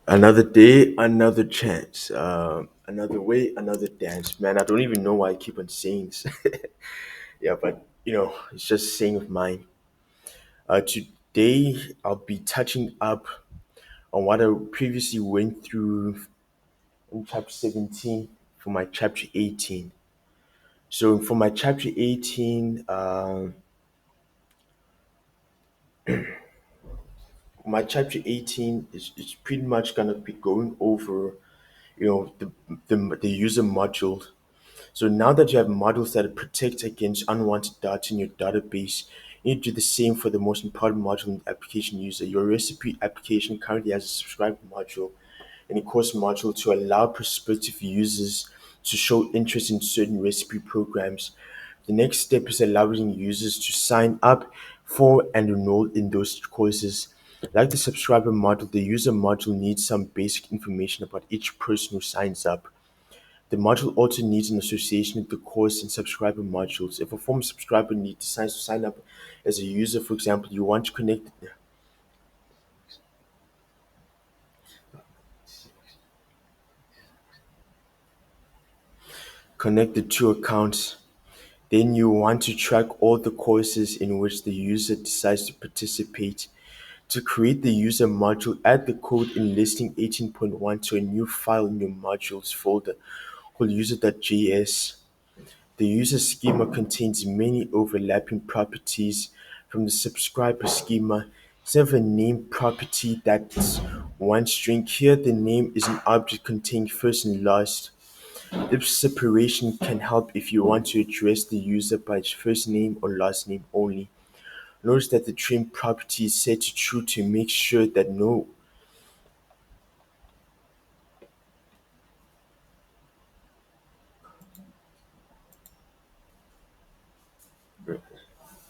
Another day, another chance. Another way, another dance. Man, I don't even know why I keep on saying this. Yeah, but it's just a saying of mine. Today, I'll be touching up on what I previously went through in chapter 17 for my chapter 18. So, for my chapter 18, is pretty much gonna be going over, the user module. So now that you have modules that protect against unwanted data in your database, you need to do the same for the most important module in the application user. Your recipe application currently has a subscribe module and a course module to allow prospective users to show interest in certain recipe programs. The next step is allowing users to sign up for and enroll in those courses. Like the subscriber module, the user module needs some basic information about each person who signs up. The module also needs an association with the course and subscriber modules. If a former subscriber decides to sign up as a user, for example, you want to connect the two accounts. Then you want to track all the courses in which the user decides to participate. To create the user module, add the code in listing 18.1 to a new file in your modules folder called user.js. The user schema contains many overlapping properties from the subscriber schema. Instead of a name property that's one string, here the name is an object containing first and last. This separation can help if you want to address the user by its first name or last name only. Notice that the trim property is set to true to make sure that no.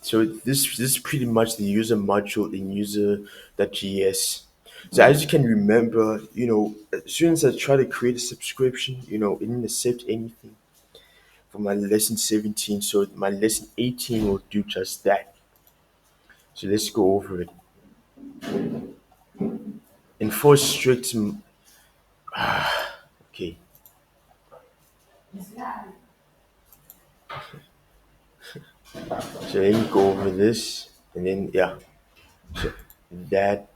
So this is pretty much the user module in user.js. So as you can remember, as soon as I try to create a subscription, it didn't accept anything for my lesson 17. So my lesson 18 will do just that. So let's go over it. Enforce strict. Okay. So let me go over this, and then yeah. So that.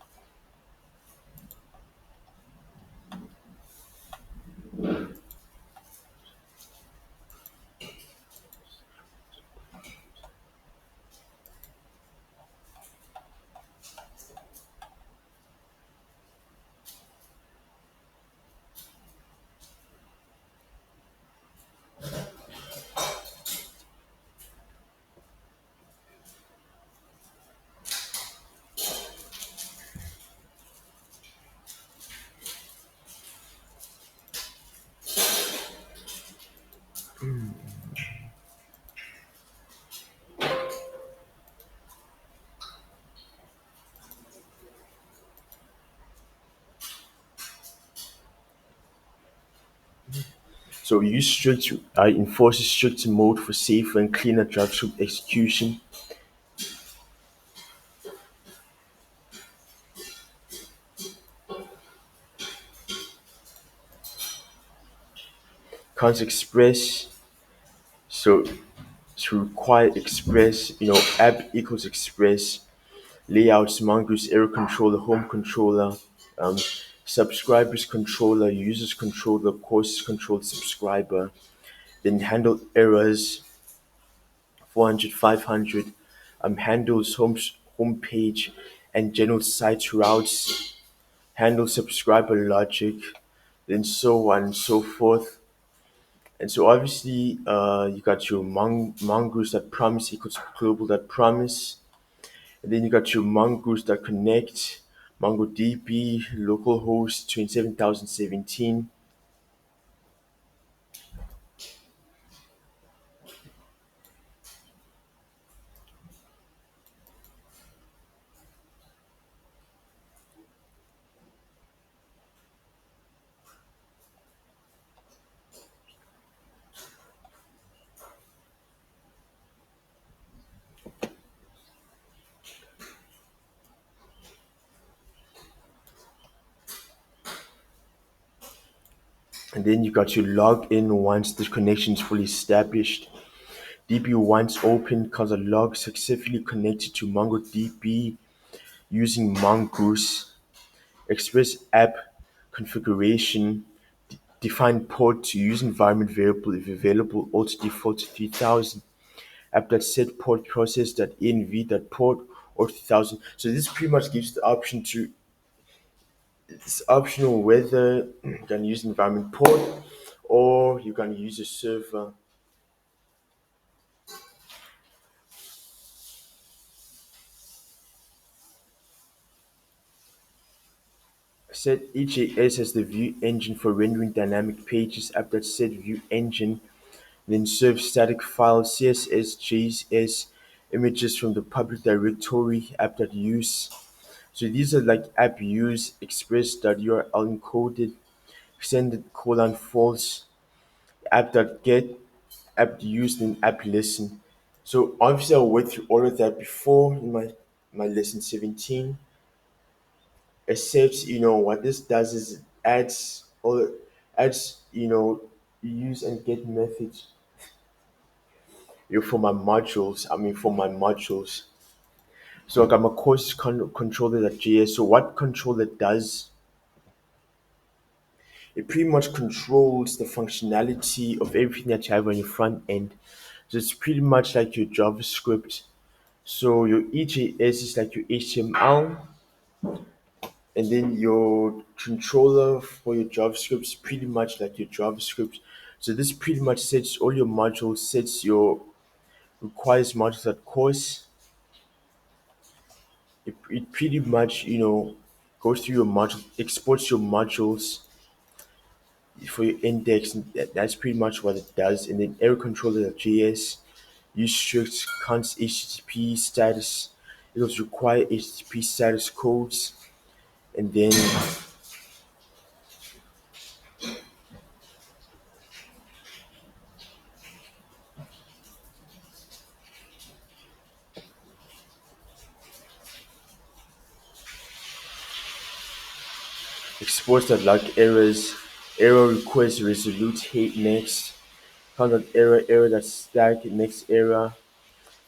So use strict. I enforce strict mode for safer and cleaner JavaScript execution. Can't express. So to require express, app equals express, layouts, mongoose, error controller, home controller, um, subscribers controller, users controller, courses controller, subscriber, then handle errors, 400, 500, handles home page and general site routes, handle subscriber logic, then so on and so forth. And so obviously, you got your mongoose that promise equals global that promise. And then you got your mongoose that connect, MongoDB, localhost 27017. And then you got to log in once the connection is fully established. DB once open cause a log successfully connected to MongoDB using Mongoose. Express app configuration. Define port to use environment variable if available. Auto default to 3000. App.set port process.env.port or 3000. So this pretty much gives the option to, it's optional whether you can use environment port or you can use a server. Set EJS as the view engine for rendering dynamic pages. App.set view engine then serve static files CSS, JS images from the public directory app.use. So these are like app use express.url encoded extended colon false app.get app used in app listen. So obviously I went through all of that before in my lesson 17. Except what this does is it adds use and get methods for my modules. For my modules. So I got my course controller.js. So what controller does, it pretty much controls the functionality of everything that you have on your front end. So it's pretty much like your JavaScript. So your EJS is like your HTML, and then your controller for your JavaScript is pretty much like your JavaScript. So this pretty much sets all your modules, sets your requires modules at course. It pretty much goes through your module, exports your modules for your index, and that's pretty much what it does. And then error controller.js use strict const HTTP status. It was require HTTP status codes, and then exports that log errors, error request resolute hate next, contact error that stack next error.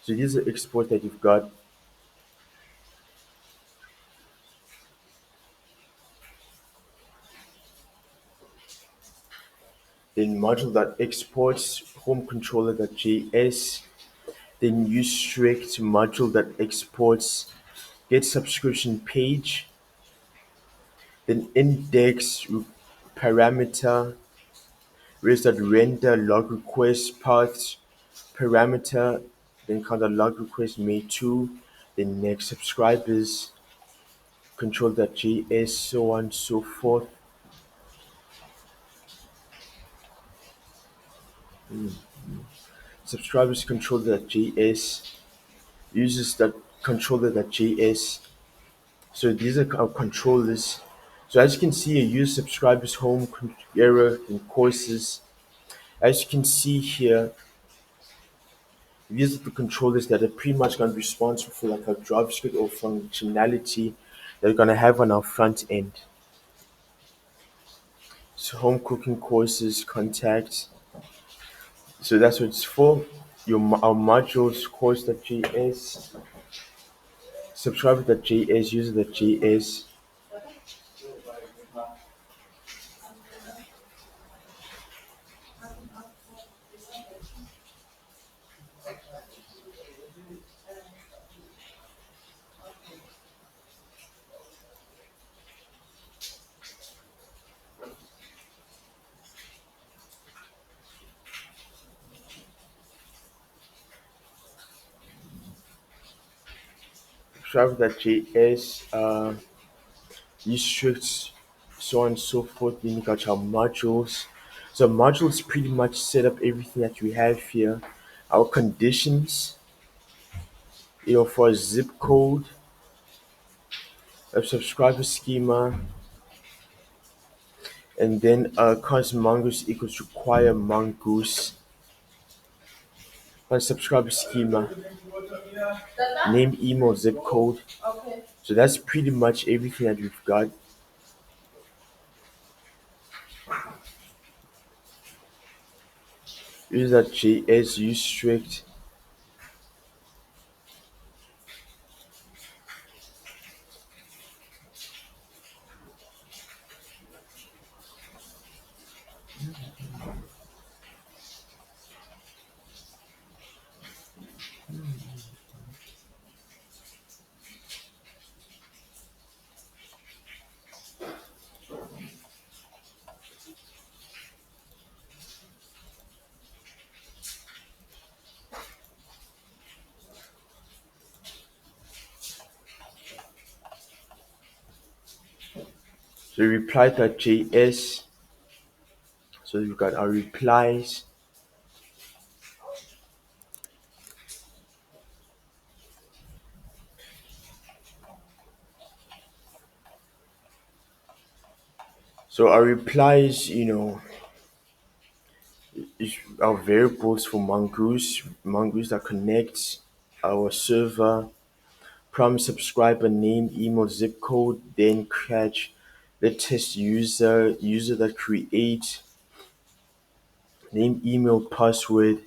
So these are exports that you've got. Then module that exports home controller.js. Then use strict module that exports get subscription page. Then index parameter raise that render log request path parameter. Then count the log request made to. Then next subscribers control.js, so on and so forth. Subscribers control.js uses that controller.js. So these are our controllers. So as you can see, you use subscribers home error and courses. As you can see here, these are the controllers that are pretty much going to be responsible for like our JavaScript or functionality that we're going to have on our front end. So home cooking courses, contact. So that's what it's for. Our modules course.js, subscriber.js, user.js. Subscriber.js, use strict, so on and so forth. Then you got our modules. So modules pretty much set up everything that we have here. Our conditions, for a zip code, a subscriber schema, and then const mongoose equals require mongoose. On subscriber schema, name, email, zip code. So that's pretty much everything that we've got. User.js use strict. So reply.js. So we got our replies. So our replies, is our variables for Mongoose that connects our server, prompt subscriber name, email, zip code, then catch the test user that creates name, email, password,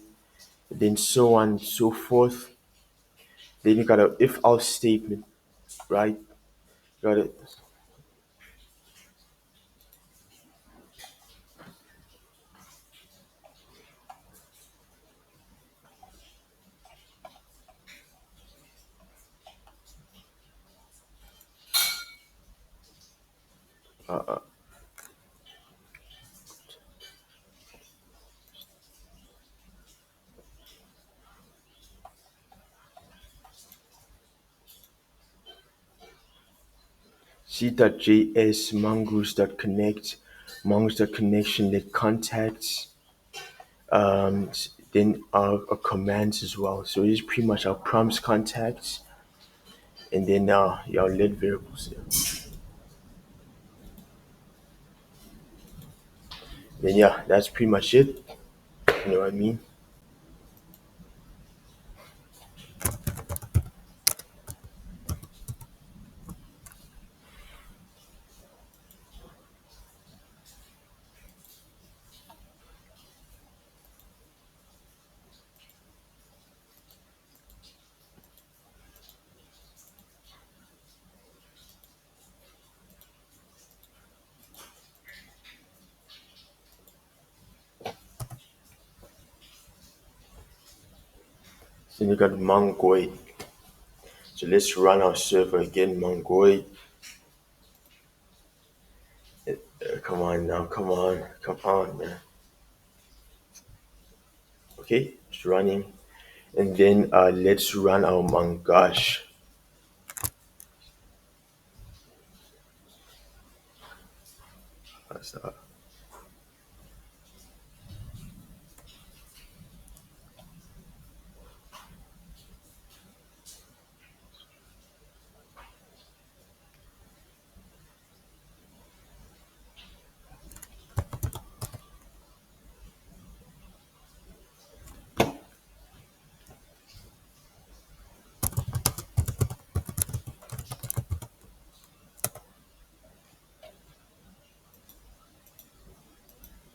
then so on and so forth. Then you got a if else statement, right? Got it. C.js, mongoose.connect, mongoose.connection, let contacts, then our commands as well. So it's pretty much our prompts, contacts, and then your let variables. Yeah. Then yeah, that's pretty much it. You know what I mean? Then you got Mongoid. So let's run our server again, Mongoid. Come on now, come on, man. Okay, it's running. And then let's run our Mongoose. So,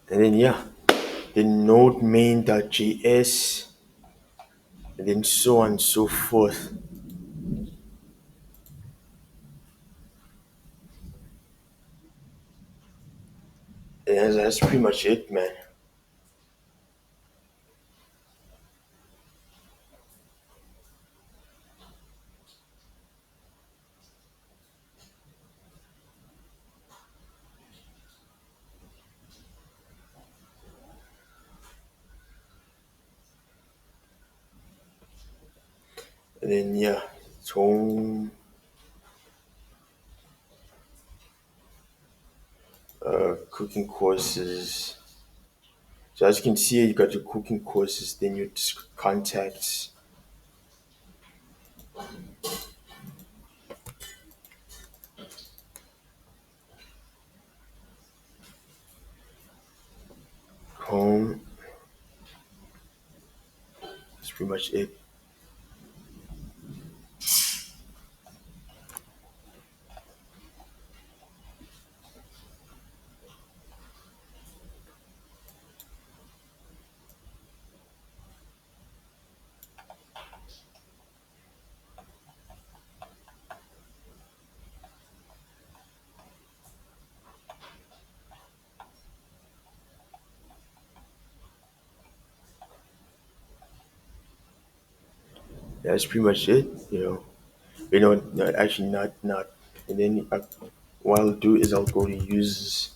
and then yeah, then node main.js, and then so on and so forth. And that's pretty much it, man. And then yeah, it's home, cooking courses. So as you can see, you got your cooking courses, then your contacts, home. That's pretty much it. that's pretty much it. You know, no, actually not. And then what I'll do is I'll go to users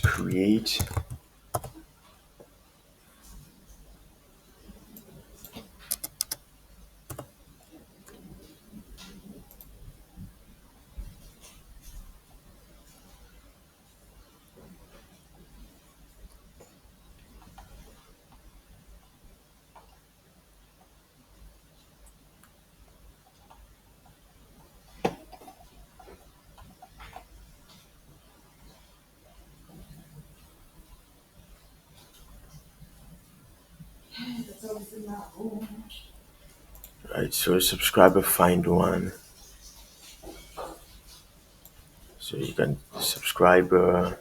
create. Right, so subscriber find one. So you can subscriber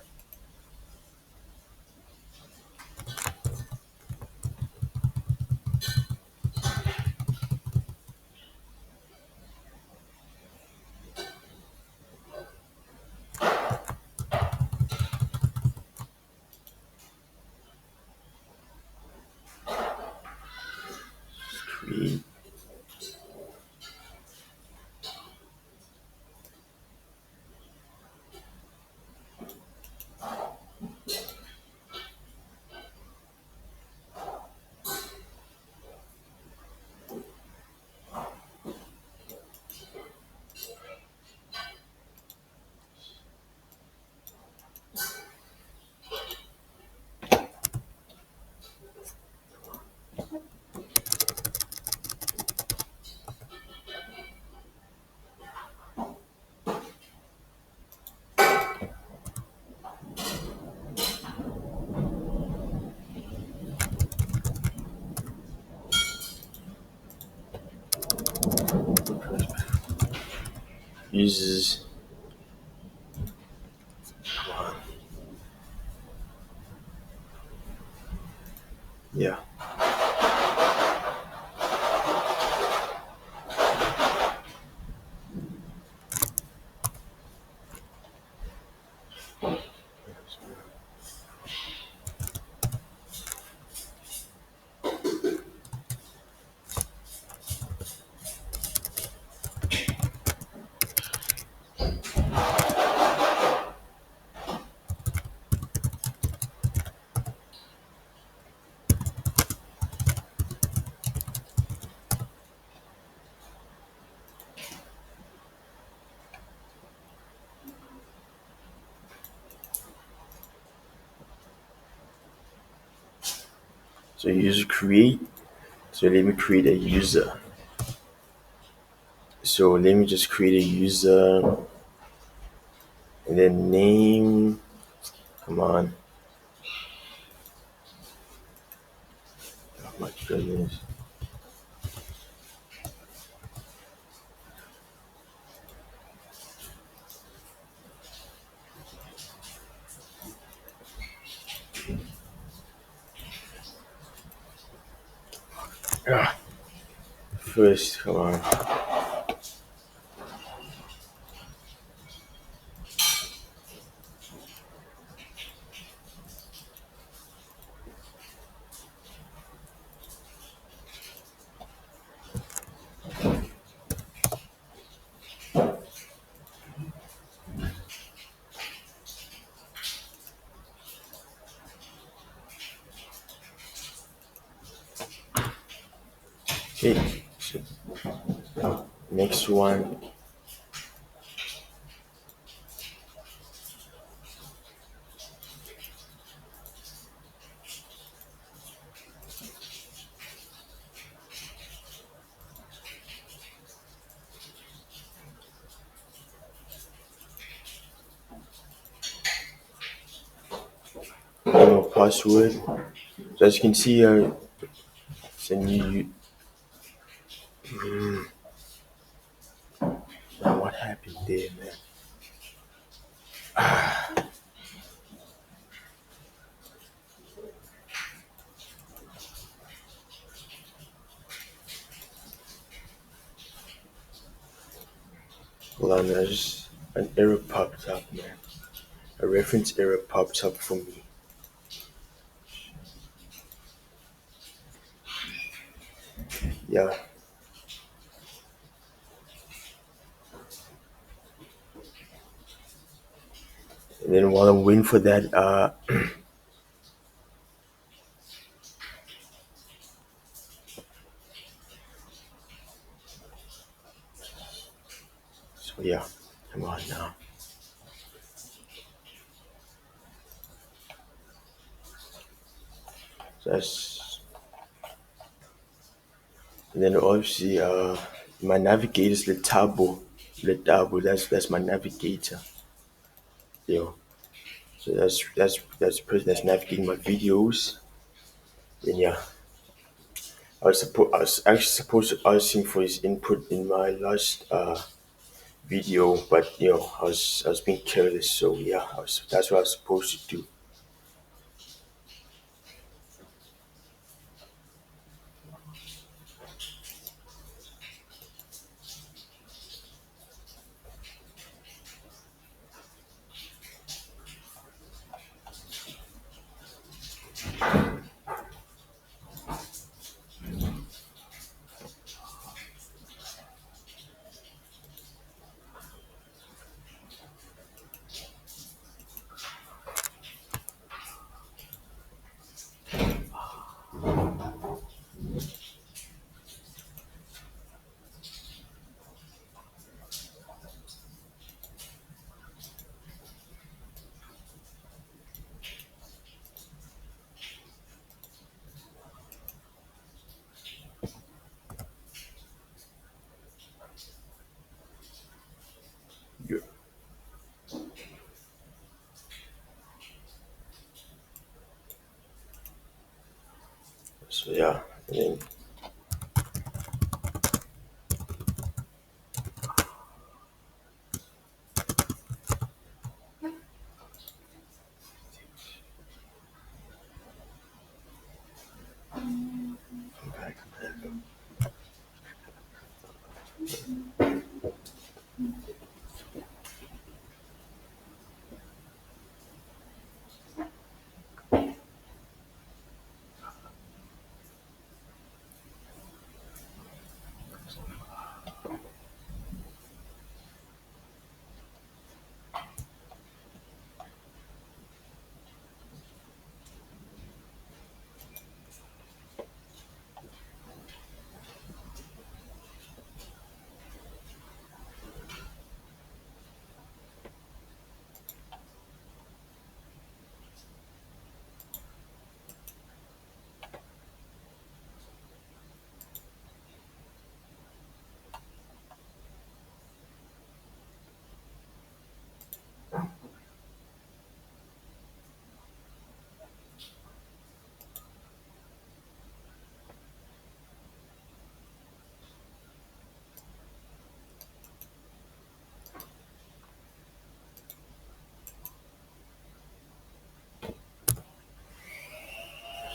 create. Uses one. Yeah. So user create. So let me create a user. So let me just create a user and then name. Come on. Oh my goodness. Ah, first, come on. Okay. So next one. Password. So as you can see, it's a new. What happened there, man? Hold on, there's an error popped up, man. a reference error pops up for me. Yeah. And then while I'm waiting for that, so yeah, come on now. So that's, and then obviously, my navigator is Letabo. Letabo, that's my navigator. Yo. So that's the person that's navigating my videos. And yeah, I was actually supposed to ask him for his input in my last video, but I was being careless. So yeah, that's what I was supposed to do. Yeah. So yeah, and then come back.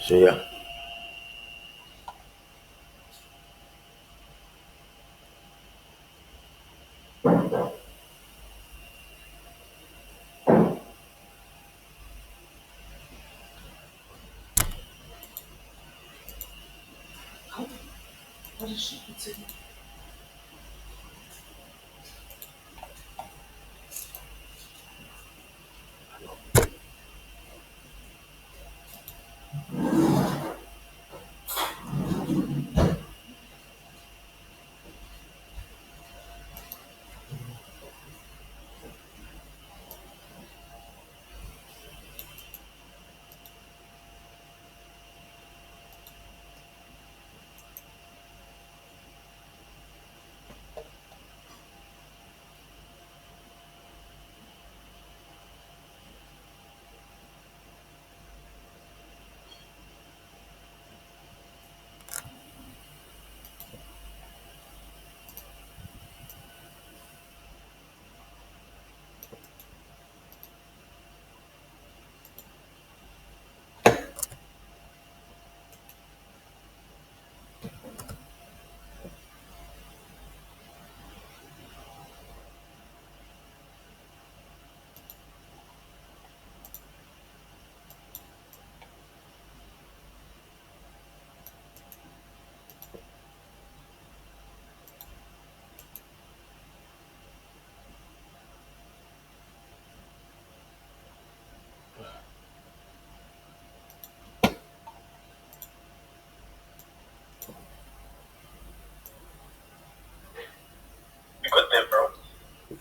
So yeah,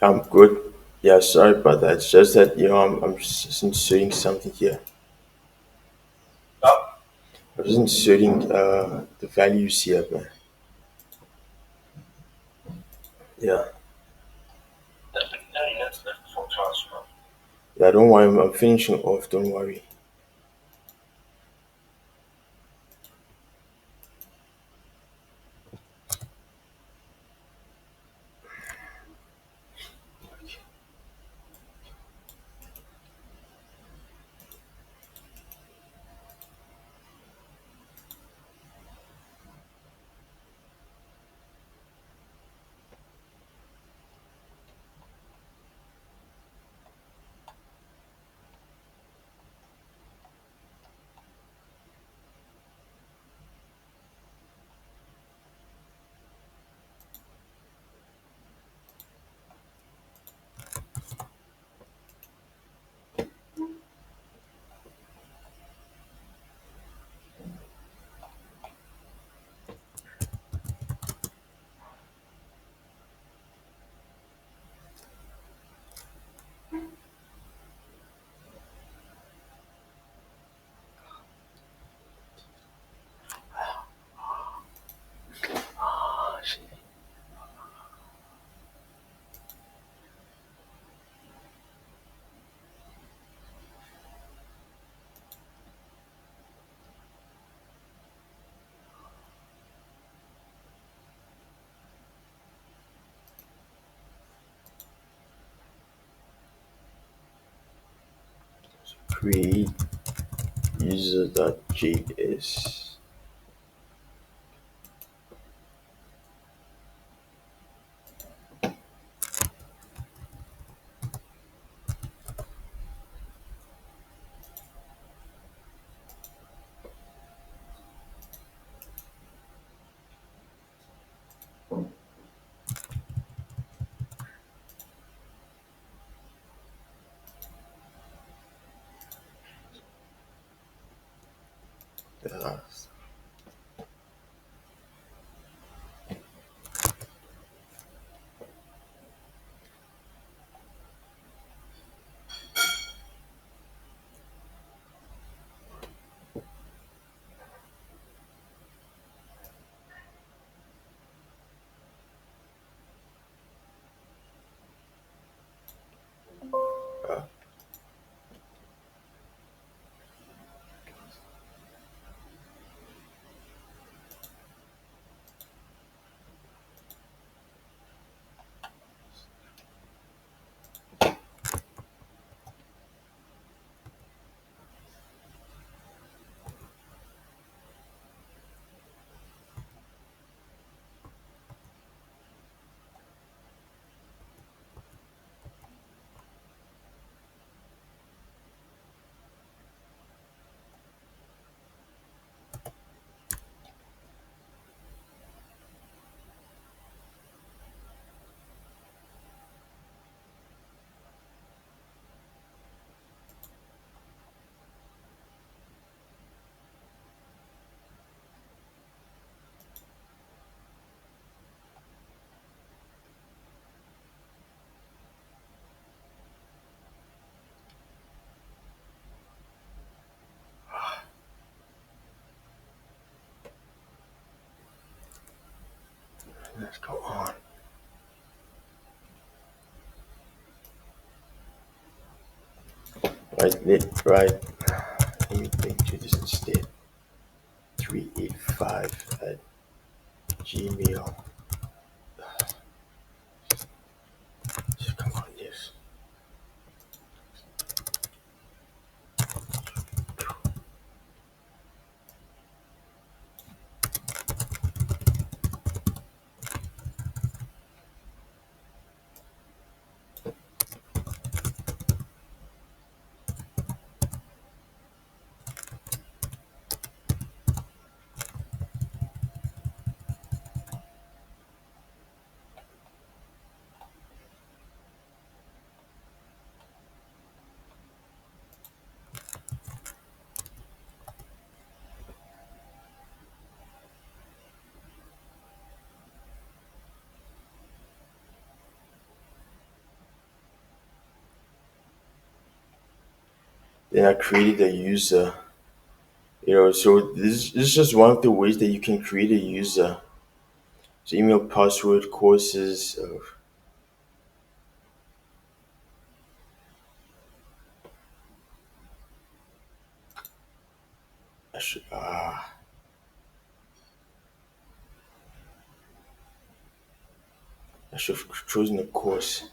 I'm good. Yeah, sorry about that. It's just that I'm just inserting something here. I was inserting the values here, man. Yeah, yeah. Don't worry, I'm finishing off. Don't worry. Create user.js. Uh, let's go on. Right. Let me do this instead. 385 at Gmail. Come on, yes. Then I created a user. So this is just one of the ways that you can create a user. So email, password, courses. I should I should have chosen a course.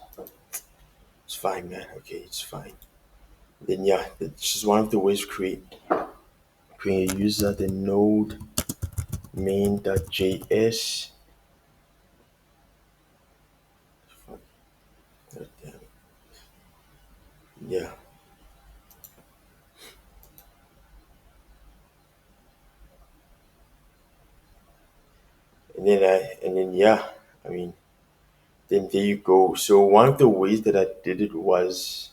It's fine, man. Okay, it's fine. Then yeah, it's just one of the ways to create a user. The node main.js. Yeah, and then yeah, I mean, then there you go. So one of the ways that I did it was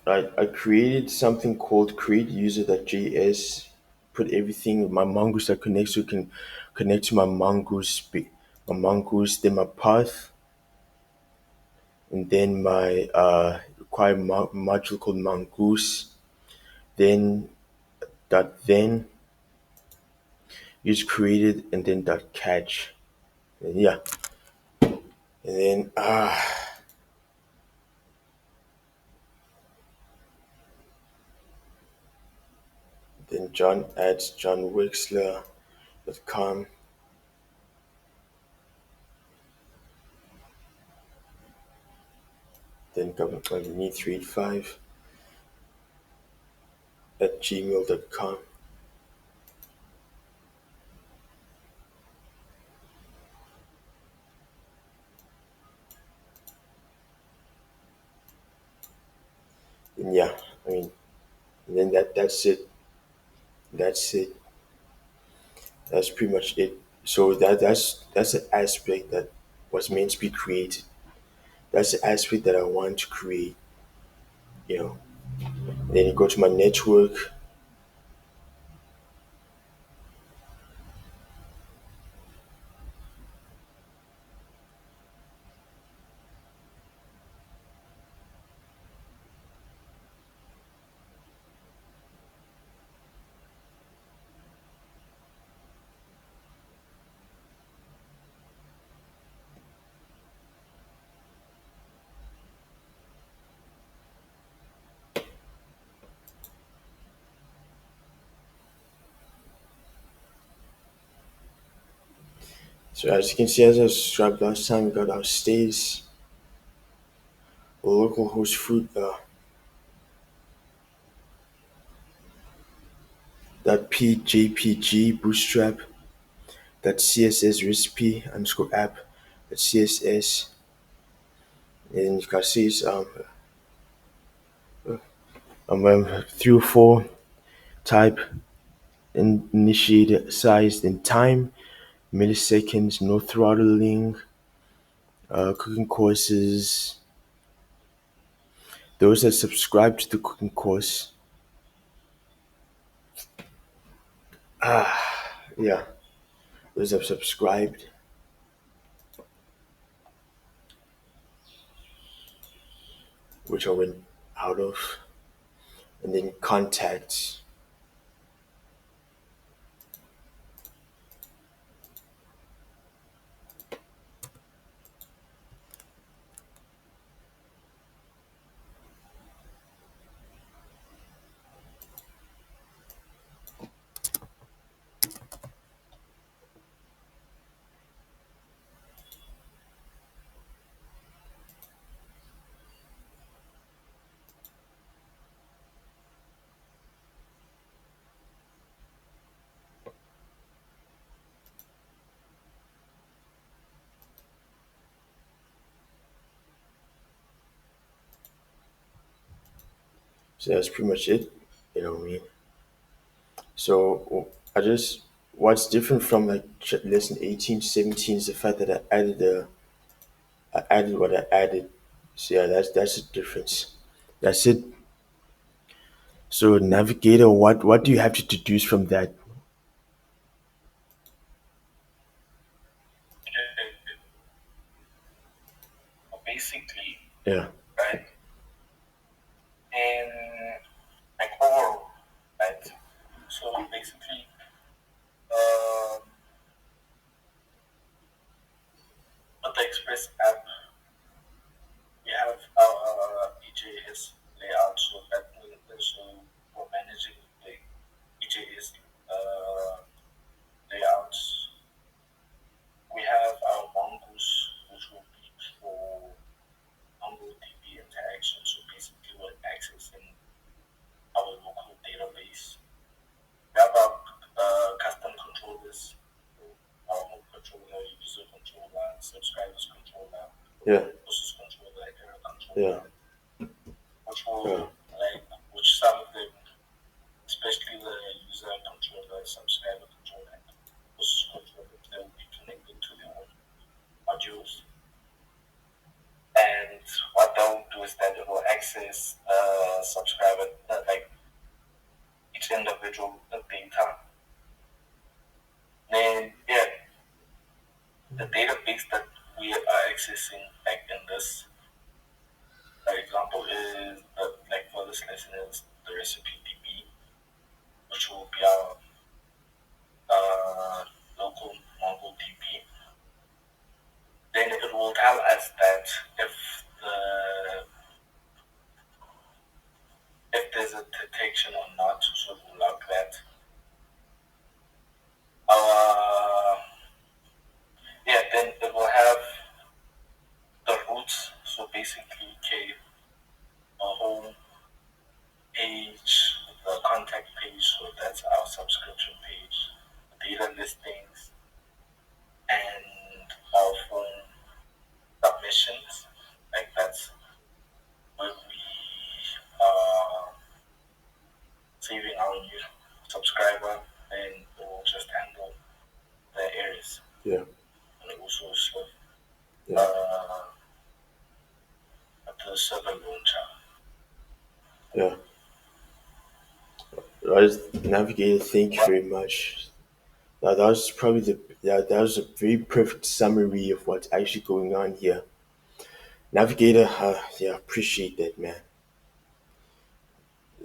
I created something called create user.js. Put everything my mongoose that connects so it can connect to my mongoose, then my path, and then my required module called mongoose. Then then is created and then catch. And yeah, and then then John adds johnwexler.com. Then need 385 at gmail.com. And yeah, I mean, and then that's it. That's it. That's pretty much it. So that's an aspect that was meant to be created. That's the aspect that I want to create. You know. Then you go to my network. So as you can see, as I described last time, we got our states, local host fruit, that .pjpg bootstrap, that css recipe underscore app, that css, and you can see it's 304 type, initiate size and time, milliseconds, no throttling, cooking courses. Those that subscribe to the cooking course, yeah, those that have subscribed, which I went out of, and then contacts. So that's pretty much it. You know what I mean? So I just what's different from like lesson 18 to 17 is the fact that I added what I added. So yeah, that's the difference. That's it. So navigator, what do you have to deduce from that? Yeah. Yeah. Yeah. Yeah. Yeah. Yeah. Yeah. Navigator, thank you very much. Now, that was probably that was a very perfect summary of what's actually going on here. Navigator, yeah, appreciate that, man.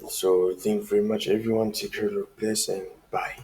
So, thank you very much, everyone. Take care, Lord bless, and bye.